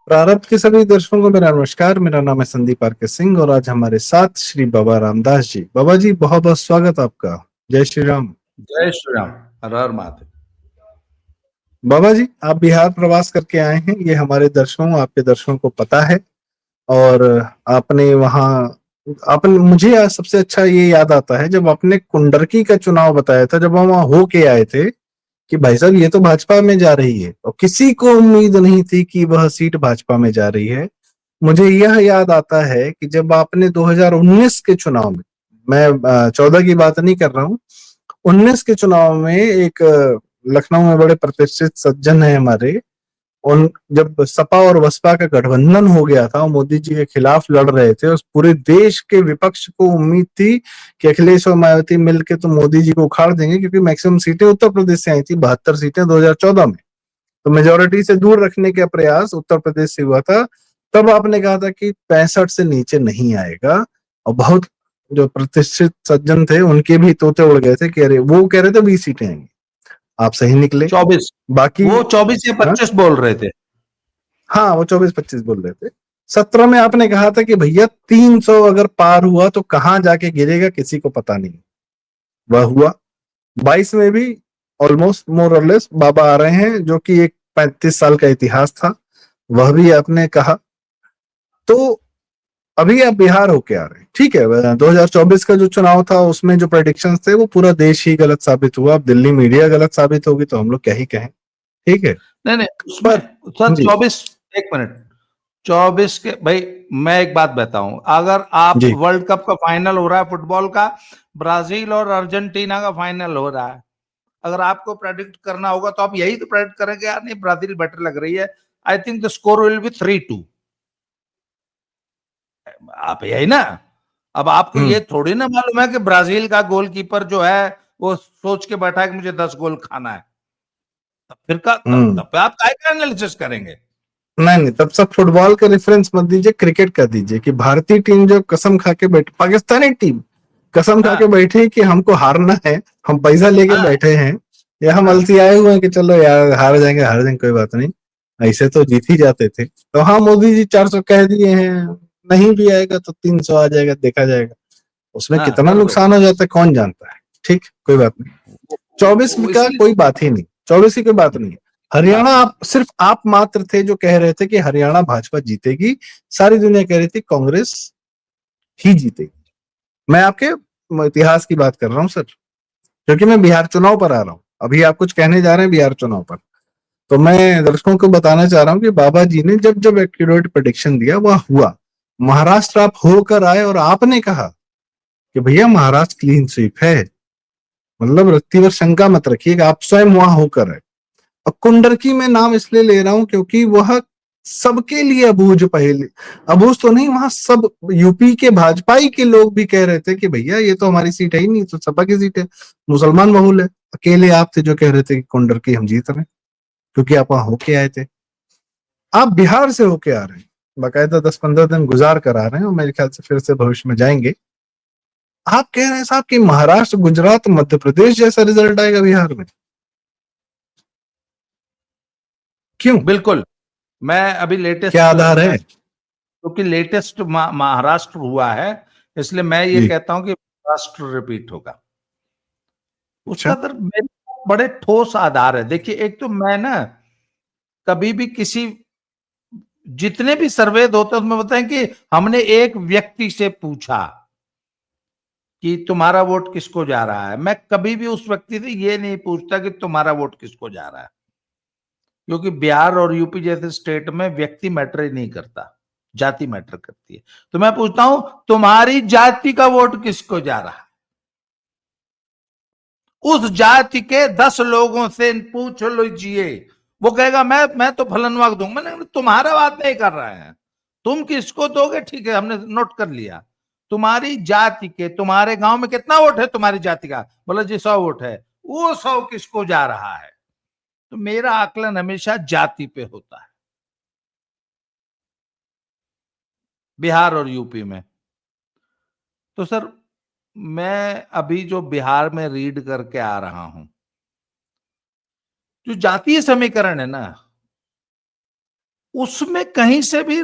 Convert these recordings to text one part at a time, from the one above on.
प्रारब्ध के सभी दर्शकों को मेरा नमस्कार। मेरा नाम है संदीप आर के सिंह और आज हमारे साथ श्री बाबा रामदास जी। बाबा जी, बहुत बहुत स्वागत आपका। जय श्री राम। जय श्री राम। हर हर महादेव। बाबा जी, आप बिहार प्रवास करके आए हैं, ये हमारे दर्शकों, आपके दर्शकों को पता है। और आपने वहाँ आपने मुझे आज सबसे अच्छा ये याद आता है जब आपने कुंडरकी का चुनाव बताया था, जब हम वहाँ होके आए थे कि भाई साहब ये तो भाजपा में जा रही है, और किसी को उम्मीद नहीं थी कि वह सीट भाजपा में जा रही है। मुझे यह याद आता है कि जब आपने 2019 के चुनाव में, मैं 14 की बात नहीं कर रहा हूँ, 19 के चुनाव में एक लखनऊ में बड़े प्रतिष्ठित सज्जन है हमारे, उन जब सपा और बसपा का गठबंधन हो गया था और मोदी जी के खिलाफ लड़ रहे थे, उस पूरे देश के विपक्ष को उम्मीद थी कि अखिलेश और मायावती मिलके तो मोदी जी को उखाड़ देंगे, क्योंकि मैक्सिमम सीटें उत्तर प्रदेश से आई थी, 72 सीटें 2014 में। तो मेजोरिटी से दूर रखने का प्रयास उत्तर प्रदेश से हुआ था। तब आपने कहा था कि 65 से नीचे नहीं आएगा, और बहुत जो प्रतिष्ठित सज्जन थे उनके भी तोते उड़ गए थे कि अरे, वो कह रहे थे 20 सीटें आएंगी। आप सही निकले। 24। बाकी वो 24 या हाँ, 25 बोल रहे थे। हाँ, वो 24-25 बोल रहे थे। 17 में आपने कहा था कि भैया 300 अगर पार हुआ तो कहां जाके गिरेगा किसी को पता नहीं। वह हुआ। 22 में भी ऑलमोस्ट मोर और लेस बाबा आ रहे हैं, जो कि एक 35 साल का इतिहास था, वह भी आपने कहा। तो अभी आप बिहार होके आ रहे हैं, ठीक है। 2024 का जो चुनाव था उसमें जो प्रेडिक्शंस थे वो पूरा देश ही गलत साबित हुआ। अब दिल्ली मीडिया गलत साबित होगी तो हम लोग क्या ही कहें, ठीक है। नहीं नहीं, उसमें पर सर जी 24, एक मिनट। 24 के भाई, मैं एक बात बताऊं, अगर आप जी वर्ल्ड कप का फाइनल हो रहा है फुटबॉल का, ब्राजील और अर्जेंटीना का फाइनल हो रहा है, अगर आपको प्रेडिक्ट करना होगा तो आप यही तो प्रेडिक्ट करेंगे, यार नहीं ब्राजील बेटर लग रही है, I think the score will be 3-2। आप यही ना। अब आपको ये हम्म थोड़ी ना मालूम है कि ब्राजील का गोलकीपर जो है वो सोच के बैठा है कि मुझे 10 गोल खाना है। तब फिर का हम्म तब पे आप काय का एनालिसिस करेंगे? नहीं नहीं, तब सब फुटबॉल का रेफरेंस मत दीजिए, क्रिकेट का दीजिए कि भारतीय टीम जो कसम खा के बैठी, पाकिस्तानी टीम कसम खा के हाँ बैठी कि हमको हारना है, हम पैसा लेके हाँ बैठे हैं, या हम हाँ अलसी आए हुए हैं कि चलो यार हार जाएंगे कोई बात नहीं, ऐसे तो जीत ही जाते थे। तो हाँ, मोदी जी 400 कह दिए हैं, नहीं भी आएगा तो 300 आ जाएगा, देखा जाएगा। उसमें हाँ, कितना कर दो। नुकसान हो जाता है कौन जानता है। ठीक, कोई बात नहीं। 24 का इसलिए कोई बात ही नहीं, 24 की कोई बात नहीं है। हरियाणा, बात नहीं। आप सिर्फ आप मात्र थे जो कह रहे थे कि हरियाणा भाजपा जीतेगी। सारी दुनिया कह रही थी कांग्रेस ही जीतेगी। मैं आपके इतिहास की बात कर रहा हूं सर, क्योंकि मैं बिहार चुनाव पर आ रहा हूं। अभी आप कुछ कहने जा रहे हैं बिहार चुनाव पर, तो मैं दर्शकों को बताना चाह रहा हूं कि बाबा जी ने जब जब एक्यूरेट प्रेडिक्शन दिया वह हुआ। महाराष्ट्र आप होकर आए और आपने कहा कि भैया महाराष्ट्र क्लीन स्वीप है, मतलब रत्ती भर शंका मत रखिए, आप स्वयं वहां होकर आए। और कुंडरकी में नाम इसलिए ले रहा हूं क्योंकि वह सबके लिए अबूझ पहेली, अबूझ तो नहीं, वहां सब यूपी के भाजपाई के लोग भी कह रहे थे कि भैया ये तो हमारी सीट है ही नहीं, तो सपा की सीट है, मुसलमान बहुल है। अकेले आप थे जो कह रहे थे कि कुंडरकी हम जीत रहे हैं, क्योंकि आप वहां होके आए थे। आप बिहार से होके आ रहे हैं, बाकायदा 10-15 दिन गुजार कर आ रहे हैं, और मेरे ख्याल से फिर से भविष्य में जाएंगे। आप कह रहे हैं साहब कि महाराष्ट्र, गुजरात, मध्य प्रदेश जैसा रिजल्ट आएगा बिहार में, क्यों? बिल्कुल। मैं अभी क्या लेटेस्ट, आधार है? क्योंकि लेटेस्ट महाराष्ट्र हुआ है, इसलिए मैं ये जी। कहता हूं कि महाराष्ट्र रिपीट होगा। अच्छा। उसका मेरे बड़े ठोस आधार है। देखिए, एक तो मैं ना कभी भी किसी, जितने भी सर्वे होते हैं उसमें बताएं कि हमने एक व्यक्ति से पूछा कि तुम्हारा वोट किसको जा रहा है। मैं कभी भी उस व्यक्ति से ये नहीं पूछता कि तुम्हारा वोट किसको जा रहा है, क्योंकि बिहार और यूपी जैसे स्टेट में व्यक्ति मैटर ही नहीं करता, जाति मैटर करती है। तो मैं पूछता हूं, तुम्हारी जाति का वोट किसको जा रहा है? उस जाति के 10 लोगों से पूछ लीजिए, वो कहेगा मैं तो फलनवा को दूंगा। मैंने, तुम्हारा बात नहीं कर रहे हैं, तुम किसको दोगे, ठीक है हमने नोट कर लिया। तुम्हारी जाति के, तुम्हारे गांव में कितना वोट है तुम्हारी जाति का? बोला जी 100 वोट है। वो 100 किसको जा रहा है? तो मेरा आकलन हमेशा जाति पे होता है, बिहार और यूपी में। तो सर, मैं अभी जो बिहार में रीड करके आ रहा हूं, जो जातीय समीकरण है ना, उसमें कहीं से भी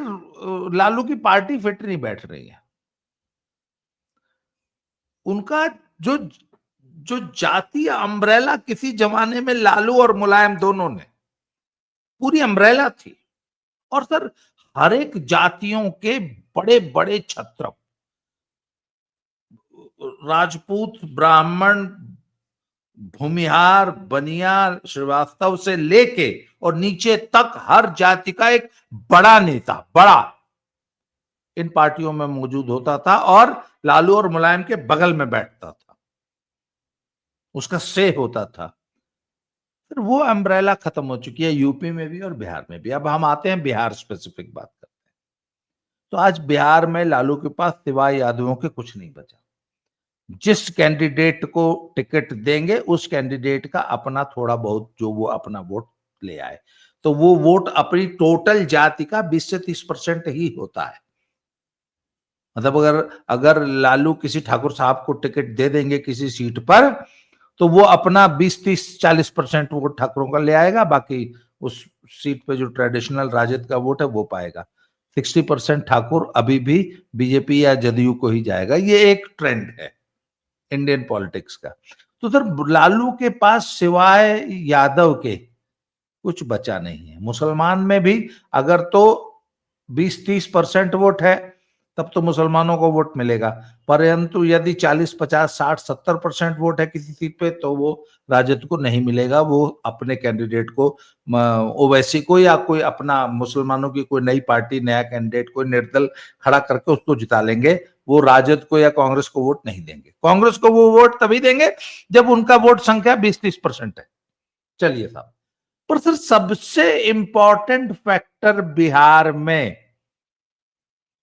लालू की पार्टी फिट नहीं बैठ रही है। उनका जो जो जातीय अम्ब्रेला किसी जमाने में लालू और मुलायम दोनों ने पूरी अम्ब्रेला थी, और सर हर एक जातियों के बड़े बड़े छत्र, राजपूत, ब्राह्मण, भूमिहार, बनिया, श्रीवास्तव से लेके और नीचे तक हर जाति का एक बड़ा नेता, बड़ा, इन पार्टियों में मौजूद होता था और लालू और मुलायम के बगल में बैठता था, उसका से होता था। फिर वो अम्ब्रेला खत्म हो चुकी है यूपी में भी और बिहार में भी। अब हम आते हैं बिहार स्पेसिफिक बात करते हैं। तो आज बिहार में लालू के पास सिवाय यादवों के कुछ नहीं बचा। जिस कैंडिडेट को टिकट देंगे उस कैंडिडेट का अपना थोड़ा बहुत जो वो अपना वोट ले आए, तो वो वोट अपनी टोटल जाति का 20 से 30% ही होता है। मतलब अगर अगर लालू किसी ठाकुर साहब को टिकट दे देंगे किसी सीट पर, तो वो अपना 20-30-40% वोट ठाकुरों का ले आएगा, बाकी उस सीट पे जो ट्रेडिशनल राजद का वोट है वो पाएगा। 60% ठाकुर अभी भी बीजेपी या जदयू को ही जाएगा। ये एक ट्रेंड है इंडियन पॉलिटिक्स का। तो सर लालू के पास सिवाय यादव के कुछ बचा नहीं है। मुसलमान में भी अगर तो 20-30% वोट है तब तो मुसलमानों को वोट मिलेगा, परंतु यदि 40-50-60-70% वोट है किसी सीट पे तो वो राजद को नहीं मिलेगा। वो अपने कैंडिडेट को, ओवैसी को या कोई अपना मुसलमानों की कोई नई पार्टी, नया कैंडिडेट, कोई निर्दल खड़ा करके उसको जिता लेंगे। वो राजद को या कांग्रेस को वोट नहीं देंगे। कांग्रेस को वो वोट तभी देंगे जब उनका वोट संख्या 20-30% है। चलिए साहब, पर सर सबसे इंपॉर्टेंट फैक्टर बिहार में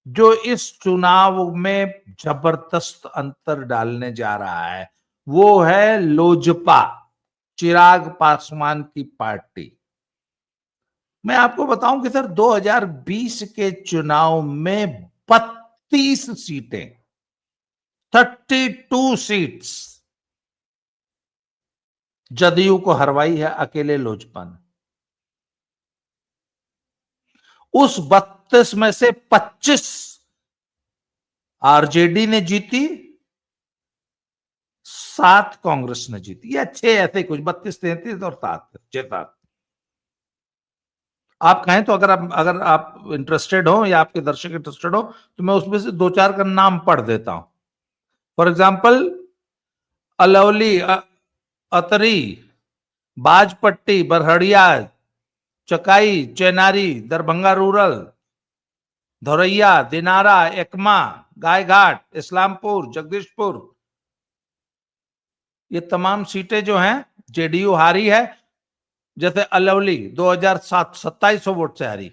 जो इस चुनाव में जबरदस्त अंतर डालने जा रहा है वो है लोजपा, चिराग पासवान की पार्टी। मैं आपको बताऊं कि सर 2020 के चुनाव में 32 सीटें, 32 सीट्स जदयू को हरवाई है अकेले लोजपा ने। उस 32 में से 25 आरजेडी ने जीती, 7 कांग्रेस ने जीती, या 6 ऐसे कुछ, 32, 33 और 7। आप कहें तो अगर आप इंटरेस्टेड हो या आपके दर्शक इंटरेस्टेड हो तो मैं उसमें से 2-4 का नाम पढ़ देता हूं। For example, Alauli, Atri, Bajpatti, Barahiya, Chakai, Chenari, Darbhanga rural, Dhoraiya, Dinara, Ekma, Gaighat, Islampur, Jagdishpur, ये तमाम सीटें जो हैं जेडीयू हारी है। जैसे अलौली 2700 वोट से हारी,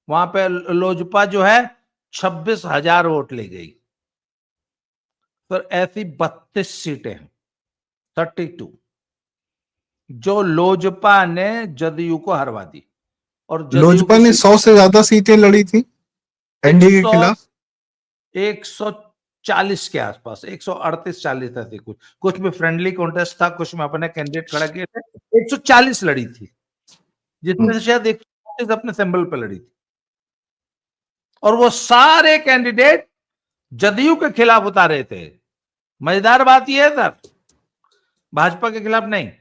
वहां पे लोजपा जो है 26,000 वोट ले गई। फिर ऐसी 32 सीटें हैं, 32, जो लोजपा ने जदयू को हरवा दी। और लोजपा ने 100 से ज्यादा सीटें लड़ी थी एनडीए के खिलाफ। 140 के आसपास, 138-40 ऐसे कुछ में फ्रेंडली कॉन्टेस्ट था, कुछ में अपने कैंडिडेट खड़ा किए थे। 140 लड़ी थी, जिसमें से शायद 140 अपने सिंबल पे लड़ी थी, और वो सारे कैंडिडेट जदयू के खिलाफ उतारे थे। मजेदार बात यह है सर, भाजपा के खिलाफ नहीं।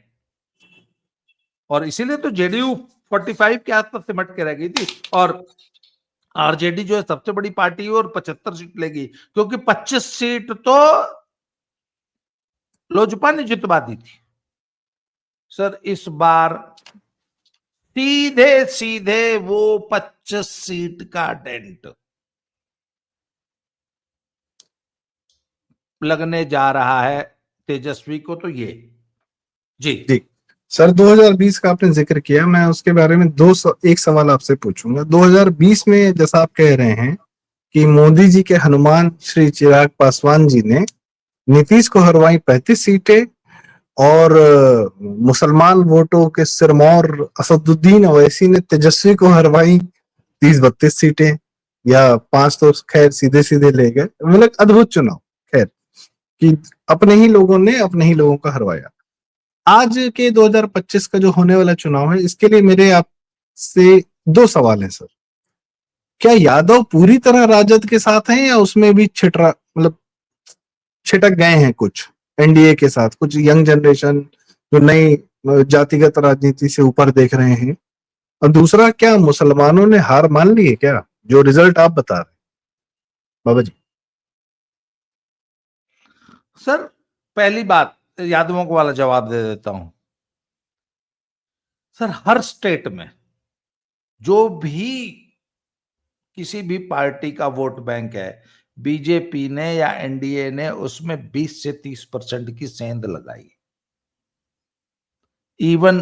और इसीलिए तो जेडीयू 45 के आसपास सिमट के रह गई थी, और आरजेडी जो है सबसे बड़ी पार्टी है और 75 सीट लेगी, क्योंकि 25 सीट तो लोजपा ने जितवा दी थी। सर इस बार सीधे सीधे वो 25 सीट का डेंट लगने जा रहा है तेजस्वी को। तो ये जी सर 2020 का आपने जिक्र किया, मैं उसके बारे में एक सवाल आपसे पूछूंगा। 2020 में जैसा आप कह रहे हैं कि मोदी जी के हनुमान श्री चिराग पासवान जी ने नीतीश को हरवाई 35 सीटें, और मुसलमान वोटों के सिरमौर असदुद्दीन ओवैसी ने तेजस्वी को हरवाई 30-32 सीटें, या 5 तो खैर सीधे सीधे ले गए। मतलब अद्भुत चुनाव, खैर, कि अपने ही लोगों ने अपने ही लोगों का हरवाया। आज के 2025 का जो होने वाला चुनाव है, इसके लिए मेरे आपसे दो सवाल है सर। क्या यादव पूरी तरह राजद के साथ हैं या उसमें भी छिटरा मतलब छिटक गए हैं कुछ एनडीए के साथ, कुछ यंग जनरेशन जो नई जातिगत राजनीति से ऊपर देख रहे हैं? और दूसरा, क्या मुसलमानों ने हार मान ली है क्या, जो रिजल्ट आप बता रहे हैं बाबा जी? सर पहली बात, यादवों को वाला जवाब दे देता हूं। सर हर स्टेट में जो भी किसी भी पार्टी का वोट बैंक है, बीजेपी ने या एनडीए ने उसमें 20 से 30% की सेंध लगाई। इवन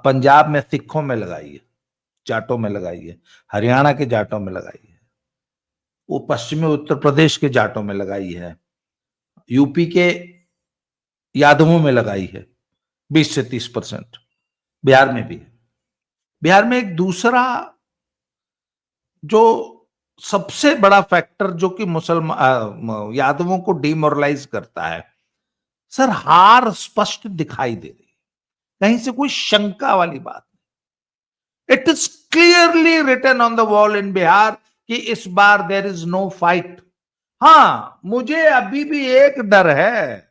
पंजाब में सिखों में लगाई है, जाटों में लगाई है, हरियाणा के जाटों में लगाई है, वो पश्चिमी उत्तर प्रदेश के जाटों में लगाई है, यूपी के यादवों में लगाई है 20 से 30%। बिहार में भी है। बिहार में एक दूसरा जो सबसे बड़ा फैक्टर जो कि मुसलमान यादवों को डिमोरलाइज करता है, सर हार स्पष्ट दिखाई दे रही, कहीं से कोई शंका वाली बात नहीं। It is clearly written on the wall in Bihar कि इस बार देयर इज नो फाइट। हां, मुझे अभी भी एक डर है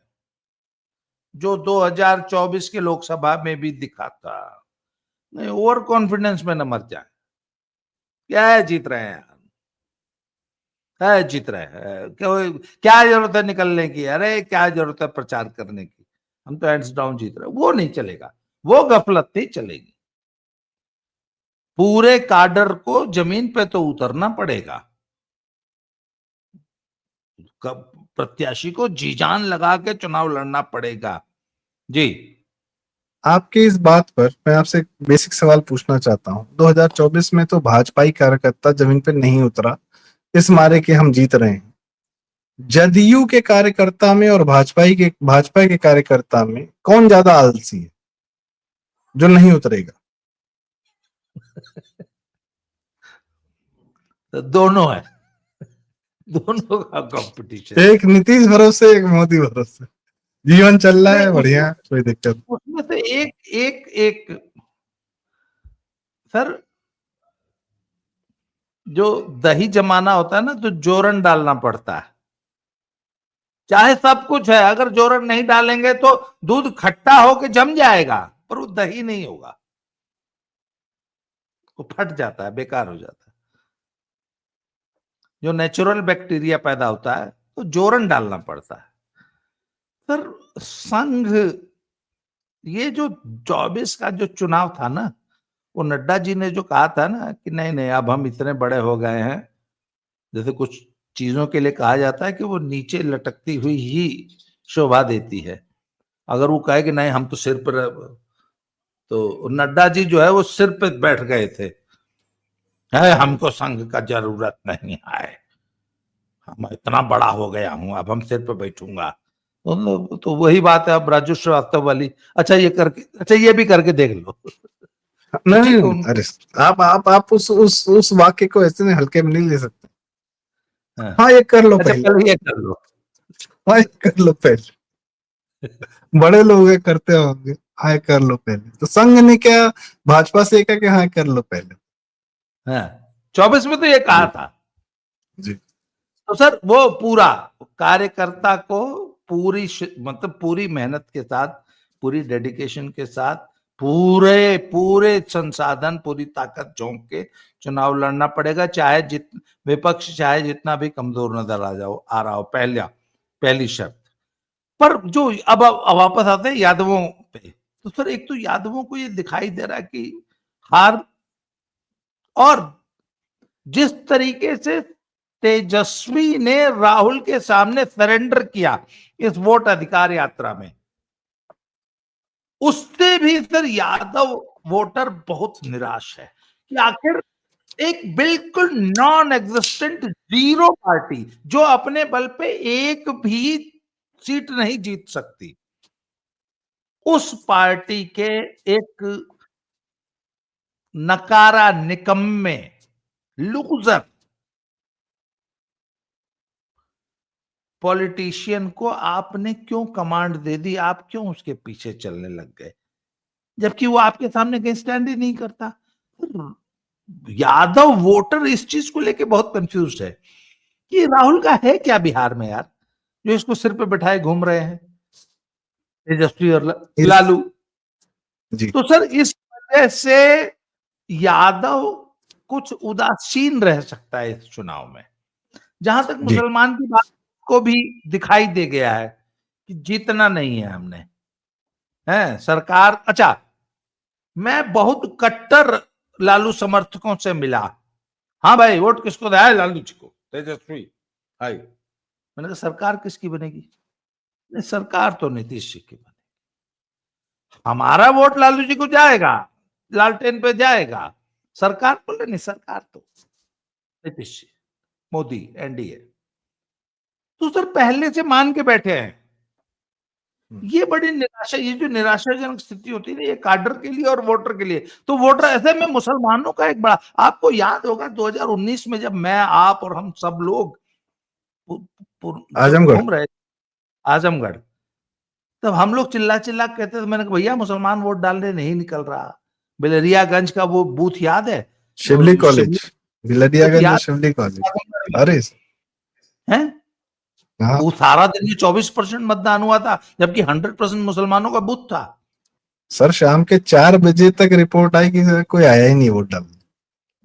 जो 2024 के लोकसभा में भी दिखा था। नहीं, ओवर कॉन्फिडेंस में न मर जाए। क्या है, जीत रहे हैं है, जीत रहे हैं, क्या जरूरत है निकलने की, अरे क्या जरूरत है प्रचार करने की, हम तो हैंड्स डाउन जीत रहे हैं। वो नहीं चलेगा, वो गफलत नहीं चलेगी। पूरे काडर को जमीन पे तो उतरना पड़ेगा, प्रत्याशी को जी जान लगा के चुनाव लड़ना पड़ेगा। जी, आपके इस बात पर मैं आपसे एक बेसिक सवाल पूछना चाहता हूं। 2024 में तो भाजपाई कार्यकर्ता जमीन पे नहीं उतरा, इस मारे के हम जीत रहे हैं। जदयू के कार्यकर्ता में और भाजपा के कार्यकर्ता में कौन ज्यादा आलसी है जो नहीं उतरेगा? तो दोनों है, दोनों का कंपटीशन। एक नीतीश भरोसे, एक मोदी भरोसे, जीवन चल रहा नहीं, है बढ़िया, कोई दिक्कत नहीं। उसमें से एक एक एक सर, जो दही जमाना होता है ना, तो जोरन डालना पड़ता है। चाहे सब कुछ है, अगर जोरन नहीं डालेंगे तो दूध खट्टा होके जम जाएगा, पर वो दही नहीं होगा, वो फट जाता है, बेकार हो जाता है। जो नेचुरल बैक्टीरिया पैदा होता है तो जोरन डालना पड़ता है। सर संघ, ये जो 24 का जो चुनाव था ना, वो नड्डा जी ने जो कहा था ना कि नहीं नहीं अब हम इतने बड़े हो गए हैं, जैसे कुछ चीजों के लिए कहा जाता है कि वो नीचे लटकती हुई ही शोभा देती है। अगर वो कहे कि नहीं हम तो सिर पर, तो नड्डा जी जो है वो सिर पे बैठ गए थे, है हमको संघ का जरूरत नहीं है, हम इतना बड़ा हो गया हूं, अब हम सिर पे बैठूंगा। तो वही बात है अब राजू श्रीवास्तव वाली। अच्छा ये करके, अच्छा ये भी करके देख लो। तो नहीं ठीक है नहीं, अरे आप उस वाक्य को ऐसे हल्के में नहीं ले सकते। हाँ। हाँ, ये कर लो अच्छा पहले। पहले ये कर लो। हाँ, ये कर लो पहले। बड़े लोग ये करते होंगे। हाँ, ये कर लो पहले। तो संघ ने क्या भाजपा से कहा कि हाँ कर लो पहले? हाँ, 24 में तो ये कहा जी था। जी। तो सर वो पूरा कार्यकर्ता को पूरी मतलब पूरी मेहनत के साथ, पूरी डेडिकेशन के साथ, पूरे पूरे संसाधन, पूरी ताकत झोंक के चुनाव लड़ना पड़ेगा, चाहे विपक्ष चाहे जितना भी कमजोर नजर आ रहा हो। पहली शर्त। पर जो अब वापस आते हैं यादवों पे, तो सर एक तो यादवों को ये दिखाई दे रहा है कि हार, और जिस तरीके से तेजस्वी ने राहुल के सामने सरेंडर किया इस वोट अधिकार यात्रा में, उससे भी सर यादव वोटर बहुत निराश है कि आखिर एक बिल्कुल नॉन एग्जिस्टेंट जीरो पार्टी जो अपने बल पे एक भी सीट नहीं जीत सकती, उस पार्टी के एक नकारा, निकम्मे, लूजर पॉलिटिशियन को आपने क्यों कमांड दे दी, आप क्यों उसके पीछे चलने लग गए, जबकि वो आपके सामने कहीं स्टैंड ही नहीं करता। यादव वोटर इस चीज को लेके बहुत कंफ्यूज है कि राहुल का है क्या बिहार में यार, जो इसको सिर पे बैठाए घूम रहे हैं तेजस्वी और इस लालू। जी, तो सर इस वजह से यादव कुछ उदासीन रह सकता है इस चुनाव में। जहां तक जी, मुसलमान की बात को भी दिखाई दे गया है कि जीतना नहीं है हमने, है सरकार। अच्छा, मैं बहुत कट्टर लालू समर्थकों से मिला, हाँ भाई वोट किसको दिया है, लालू जी को, तेजस्वी भाई। मैंने कहा सरकार किसकी बनेगी? नहीं, सरकार तो नीतीश जी की बनेगी। हमारा वोट लालू जी को जाएगा, लालटेन पे जाएगा, सरकार बोले नहीं, सरकार तो नीतीश जी, मोदी, एनडीए। तो सर पहले से मान के बैठे हैं। ये बड़ी निराशा, ये जो निराशाजनक स्थिति होती है ना, ये काडर के लिए और वोटर के लिए। तो वोटर ऐसे में मुसलमानों का एक बड़ा, आपको याद होगा 2019 में जब मैं, आप और हम सब लोग जो आजमगढ़। घूम रहे थे आजमगढ़, तब हम लोग चिल्ला चिल्ला कहते थे, मैंने कहा भैया मुसलमान वोट डालने नहीं निकल रहा। बिलरियागंज का वो बूथ याद है, शिवली शिवली कॉलेज, बूथ गिलदियागंज, याद शिवली कॉलेज। है? अरे हैं? हाँ वो सारा दिन में 24% मतदान हुआ था, जबकि 100% मुसलमानों का बूथ था। सर, शाम के 4 बजे तक रिपोर्ट आई कि सर कोई आया ही नहीं वोट डालने।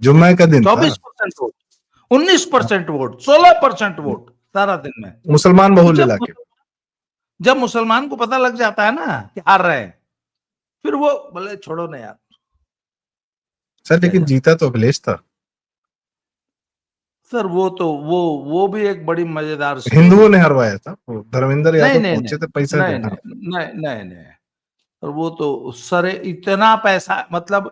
जुम्मे का दिन था। 24% वोट, उन्नीस हाँ, परसेंट वोट, 16% वोट सारा दिन में। मुसलमान तो बहुल इलाके। जब मुसलमान को पता लग जाता है ना कि हार रहे हैं, फिर वो बोले छोड़ो ना यार, सर क्या लेकिन जाए। जीता तो अखिलेश था। सर वो तो वो भी एक बड़ी मजेदार स्टोरी हिंदुओं ने है। हरवाया था, वो धर्मेंद्र नहीं यादव नहीं नहीं पहुंचे थे पैसा नहीं देना। नहीं नहीं नहीं नहीं, और वो तो सर इतना पैसा, मतलब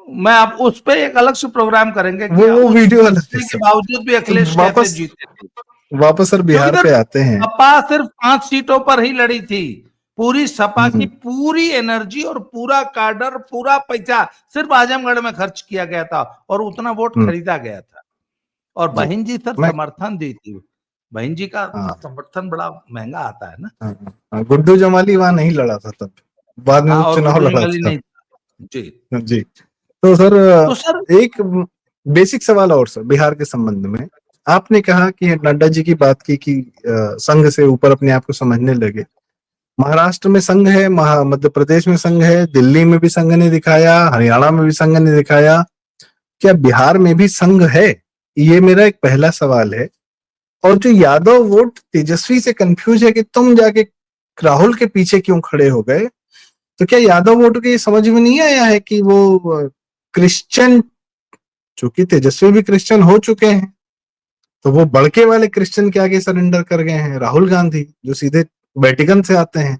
मैं आप उस पे एक अलग से प्रोग्राम करेंगे कि वो उस वीडियो अलग है के सर। बावजूद भी तो अखिलेश कैसे वापस जीते थे। वापस सर क्योंकि बिहार सर पे आते हैं। सपा सिर्फ 5 सीटों पर ही लड़ी थी। पूरी सपा की हम्म, पूरी एनर्जी और पूरा काडर, पूरा पैसा सिर्फ आजमगढ़ में खर्च किया गया था, और उतना वोट हम्म, खरीदा गया था। और जी। बहन जी सर मैं समर्थन दी थी। बहन जी का हाँ, समर्थन बड़ा महंगा आता है ना। हाँ, हाँ, गुड्डू जमाली वहां नहीं लड़ा था तब, बाद में हाँ, और उपचुनाव गुड्डू लड़ा जंगाली था। नहीं जी। जी। तो सर तो सर एक बेसिक सवाल और सर बिहार के संबंध में। आपने कहा कि नड्डा जी की बात की कि संघ से ऊपर अपने आप को समझने लगे। महाराष्ट्र में संघ है, मध्य प्रदेश में संघ है, दिल्ली में भी संघ ने दिखाया, हरियाणा में भी संघ ने दिखाया। क्या बिहार में भी संघ है? ये मेरा एक पहला सवाल है। और जो यादव वोट तेजस्वी से कंफ्यूज है कि तुम जाके राहुल के पीछे क्यों खड़े हो गए, तो क्या यादव वोट को ये समझ में नहीं आया है कि वो क्रिश्चियन, चूंकि तेजस्वी भी क्रिश्चियन हो चुके हैं, तो वो बड़के वाले क्रिश्चियन के आगे सरेंडर कर गए हैं, राहुल गांधी जो सीधे वेटिकन से आते हैं।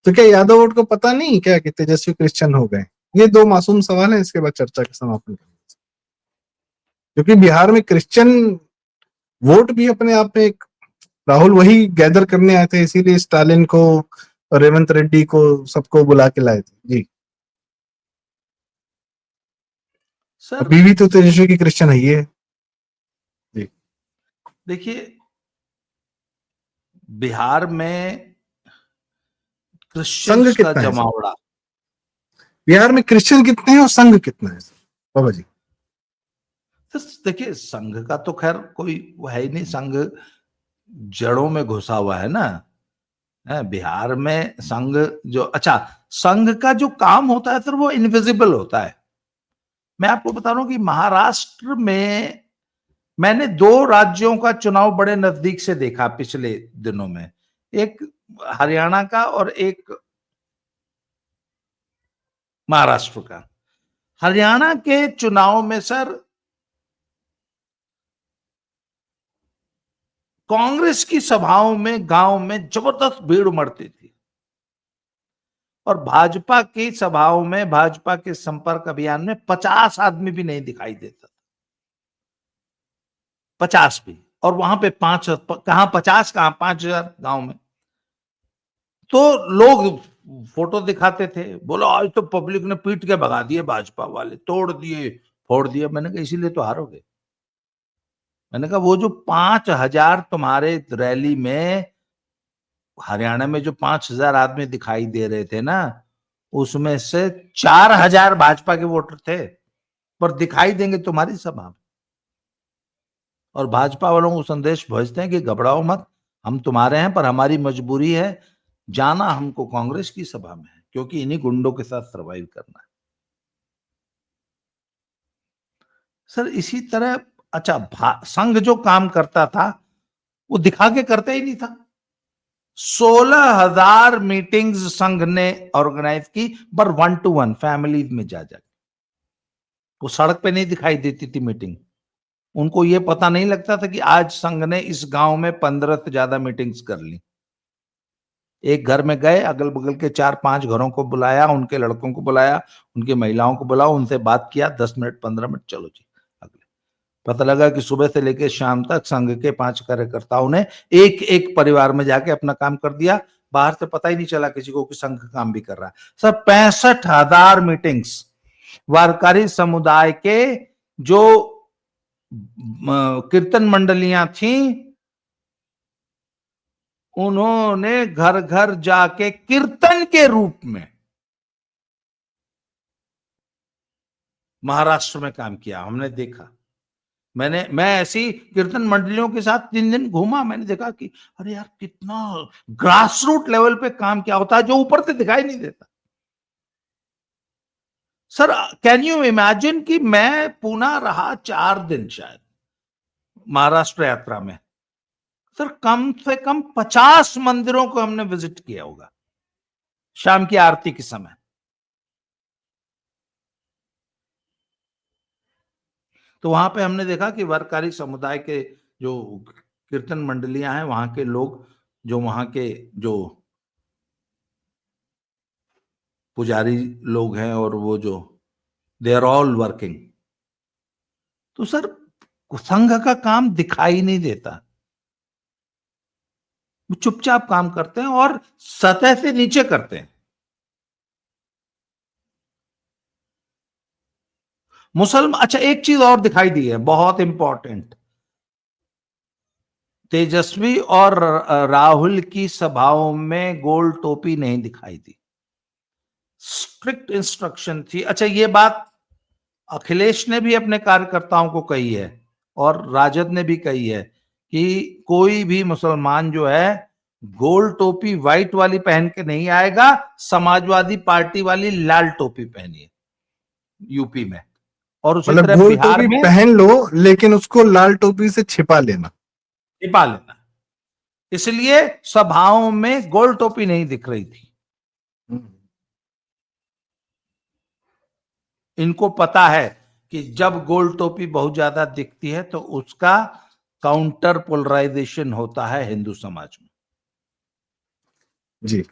तो क्या यादव वोट को पता नहीं क्या कि तेजस्वी क्रिश्चियन हो गए? ये दो मासूम सवाल है, इसके बाद चर्चा का समापन करेंगे। क्योंकि बिहार में क्रिश्चियन वोट भी अपने आप में एक, राहुल वही गैदर करने आए थे, इसीलिए स्टालिन को, रेवंत रेड्डी को, सबको बुला के लाए थे। जी। सर बीवी तो तेजस्वी की क्रिश्चियन है, ये जी। देखिए, बिहार में संघ क्रिश्चियंस का कितना है सर? जमावड़ा। बिहार में क्रिश्चियन कितने हैं और संघ कितना है सर, बाबा जी? तो देखिए, संघ का तो खैर कोई वो है ही नहीं, संघ जड़ों में घुसा हुआ है ना। बिहार में संघ जो, अच्छा, संघ का जो काम होता है सर वो इनविजिबल होता है। मैं आपको बता रहा हूं कि महाराष्ट्र में मैंने 2 राज्यों का चुनाव बड़े नजदीक से देखा पिछले दिनों में, एक हरियाणा का और एक महाराष्ट्र का। हरियाणा के चुनाव में सर कांग्रेस की सभाओं में गांव में जबरदस्त भीड़ उमड़ती थी, और भाजपा की सभाओं में, भाजपा के संपर्क अभियान में 50 आदमी भी नहीं दिखाई देता, 50 भी। और वहां पे 5, कहां 50, कहां 5,000 गांव में। तो लोग फोटो दिखाते थे, बोलो आज तो पब्लिक ने पीट के भगा दिए, भाजपा वाले तोड़ दिए, फोड़ दिए। मैंने कहा इसीलिए तो हारोगे। मैंने कहा वो जो 5,000 तुम्हारे रैली में हरियाणा में जो 5,000 आदमी दिखाई दे रहे थे ना, उसमें से 4,000 भाजपा के वोटर थे। पर दिखाई देंगे तुम्हारी सभा में। और भाजपा वालों को संदेश भेजते हैं कि घबराओ मत, हम तुम्हारे हैं, पर हमारी मजबूरी है, जाना हमको कांग्रेस की सभा में है, क्योंकि इन्हीं गुंडों के साथ सरवाइव करना है। सर इसी तरह अच्छा, संघ जो काम करता था वो दिखा के करता ही नहीं था। 16,000 मीटिंग्स संघ ने ऑर्गेनाइज की, पर 1 to 1 फैमिली में जा जा, वो सड़क पे नहीं दिखाई देती थी मीटिंग। उनको ये पता नहीं लगता था कि आज संघ ने इस गांव में 15 से ज्यादा मीटिंग्स कर ली। एक घर में गए, अगल बगल के 4-5 घरों को बुलाया, उनके लड़कों को बुलाया, उनकी महिलाओं को बुलाओ, उनसे बात किया, 10 मिनट 15 मिनट, चलो जी अगले। पता लगा कि सुबह से लेकर शाम तक संघ के 5 कार्यकर्ताओं ने एक एक परिवार में जाके अपना काम कर दिया। बाहर से पता ही नहीं चला किसी को कि संघ काम भी कर रहा है। सर 65,000 मीटिंग्स वारकारी समुदाय के जो कीर्तन मंडलियां थी, उन्होंने घर घर जाके कीर्तन के रूप में महाराष्ट्र में काम किया। हमने देखा, मैं ऐसी कीर्तन मंडलियों के साथ 3 दिन घूमा, मैंने देखा कि अरे यार कितना ग्रास रूट लेवल पे काम क्या होता है, जो ऊपर से दिखाई नहीं देता। सर कैन यू इमेजिन कि मैं पुणे रहा 4 दिन शायद महाराष्ट्र यात्रा में। सर कम से कम 50 मंदिरों को हमने विजिट किया होगा शाम की आरती के समय। तो वहां पे हमने देखा कि वारकारी समुदाय के जो कीर्तन मंडलियां हैं, वहां के लोग, जो वहां के जो पुजारी लोग हैं, और वो जो दे आर ऑल वर्किंग। तो सर संघ का काम दिखाई नहीं देता, वो चुपचाप काम करते हैं और सतह से नीचे करते हैं। मुसलमान, अच्छा एक चीज और दिखाई दी है बहुत इंपॉर्टेंट, तेजस्वी और राहुल की सभाओं में गोल टोपी नहीं दिखाई दी, स्ट्रिक्ट इंस्ट्रक्शन थी। अच्छा ये बात अखिलेश ने भी अपने कार्यकर्ताओं को कही है और राजद ने भी कही है कि कोई भी मुसलमान जो है गोल टोपी व्हाइट वाली पहन के नहीं आएगा, समाजवादी पार्टी वाली लाल टोपी पहनिए यूपी में, और उसी मतलब तरह गोल बिहार टोपी में पहन लो, लेकिन उसको लाल टोपी से छिपा लेना। छिपा लेना। इसलिए सभाओं में गोल टोपी नहीं दिख रही थी। इनको पता है कि जब गोल टोपी बहुत ज्यादा दिखती है तो उसका काउंटर पोलराइजेशन होता है हिंदू समाज में। जी,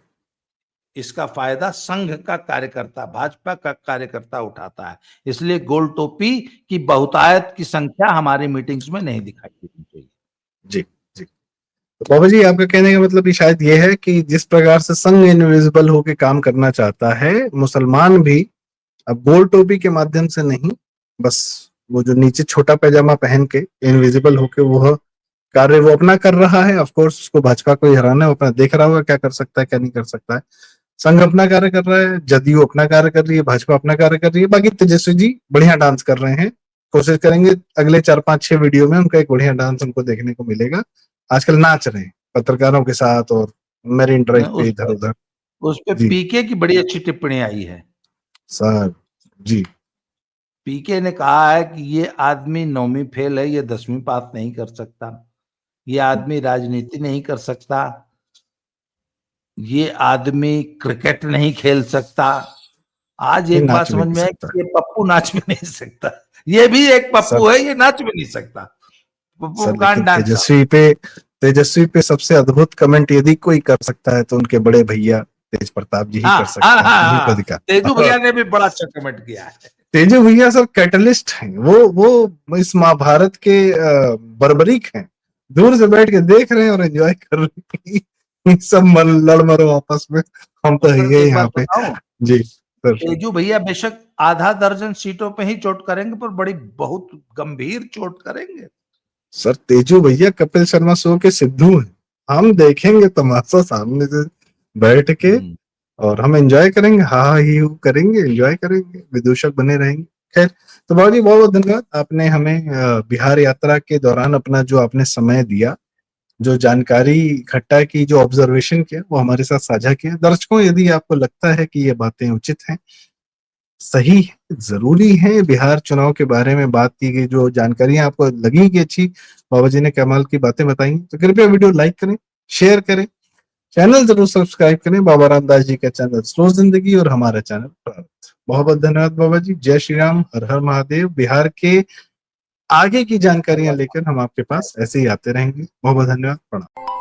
इसका फायदा संघ का कार्यकर्ता, भाजपा का कार्यकर्ता उठाता है। इसलिए गोल टोपी की बहुतायत की संख्या हमारी मीटिंग्स में नहीं दिखाई देनी चाहिए। जी, जी। तो बाबा जी आपका कहने का मतलब ये शायद ये है कि जिस प्रकार से संघ इनविजिबल होके काम करना चाहता है, मुसलमान भी अब गोल टोपी के माध्यम से नहीं, बस वो जो नीचे छोटा पैजामा पहन के इनविजिबल होके वो कार्य वो अपना कर रहा है। ऑफ कोर्स उसको भाजपा को ही हराना है, वो अपना देख रहा होगा क्या कर सकता है क्या नहीं कर सकता है। संघ अपना कार्य कर रहा है, जदयू अपना कार्य कर रही है, भाजपा अपना कार्य कर रही है। बाकी तेजस्वी जी बढ़िया डांस कर रहे हैं, कोशिश करेंगे अगले 4-5-6 वीडियो में उनका एक बढ़िया डांस हमको देखने को मिलेगा। आजकल नाच रहे हैं पत्रकारों के साथ और मेरीन ड्राइव पे इधर उधर। उस पे जी पीके की बड़ी अच्छी टिप्पणी आई है। सर जी, पीके ने कहा है कि ये आदमी 9वीं फेल है, ये 10वीं पास नहीं कर सकता, ये आदमी राजनीति नहीं कर सकता, ये आदमी क्रिकेट नहीं खेल सकता। आज ये एक बात नाच भी समझ नहीं में है सकता कि ये पप्पू नाच भी नहीं सकता, ये भी एक सर। पप्पू है, ये नाच भी नहीं सकता। पप्पू सर कांट लेकिन डांस। तेजस्वी पे सबसे अद्भुत कमेंट यदि कोई कर सकता है तो उनके बड़े भैया तेज प्रताप जी ही हाँ कर हाँ सकते हैं, हाँ उन्हीं को हाँ, तेजू दिखा। भैया ने भी बड़ा अच्छा कमेंट किया है। तेजू भैया सब कैटलिस्ट हैं, वो इस महाभारत के बर्बरीक हैं। दूर से बैठ के देख रहे हैं और एंजॉय कर रहे हैं। सब लड़ मरो आपस में, हम तो और है सर ही एक यहाँ बात पे। बताऊं, जी सर। तेजू भैया बेशक आधा दर्जन सीटों पे ही चोट करेंगे, पर बड़ी बहुत गंभीर चोट करेंगे। सर तेजू भैया कपिल शर्मा शो के सिद्धू हैं, हम देखेंगे तमाशा सामने से बैठ के और हम एंजॉय करेंगे, हा ही हू करेंगे, एंजॉय करेंगे, विदूषक बने रहेंगे। खैर, तो बाबा जी बहुत बहुत धन्यवाद, आपने हमें बिहार यात्रा के दौरान अपना जो आपने समय दिया, जो जानकारी इकट्ठा की, जो ऑब्जर्वेशन किया, वो हमारे साथ साझा किया। दर्शकों, यदि आपको लगता है कि ये बातें उचित हैं, सही है, जरूरी है, बिहार चुनाव के बारे में बात की गई जो जानकारियां आपको लगी कि अच्छी, बाबा जी ने कमाल की बातें बताई, तो कृपया वीडियो लाइक करें, शेयर करें, चैनल जरूर सब्सक्राइब करें, बाबा रामदास जी का चैनल स्लो जिंदगी और हमारा चैनल प्रारंभ। बहुत बहुत धन्यवाद बाबा जी, जय श्री राम, हर हर महादेव। बिहार के आगे की जानकारियां लेकर हम आपके पास ऐसे ही आते रहेंगे। बहुत बहुत धन्यवाद, प्रणाम।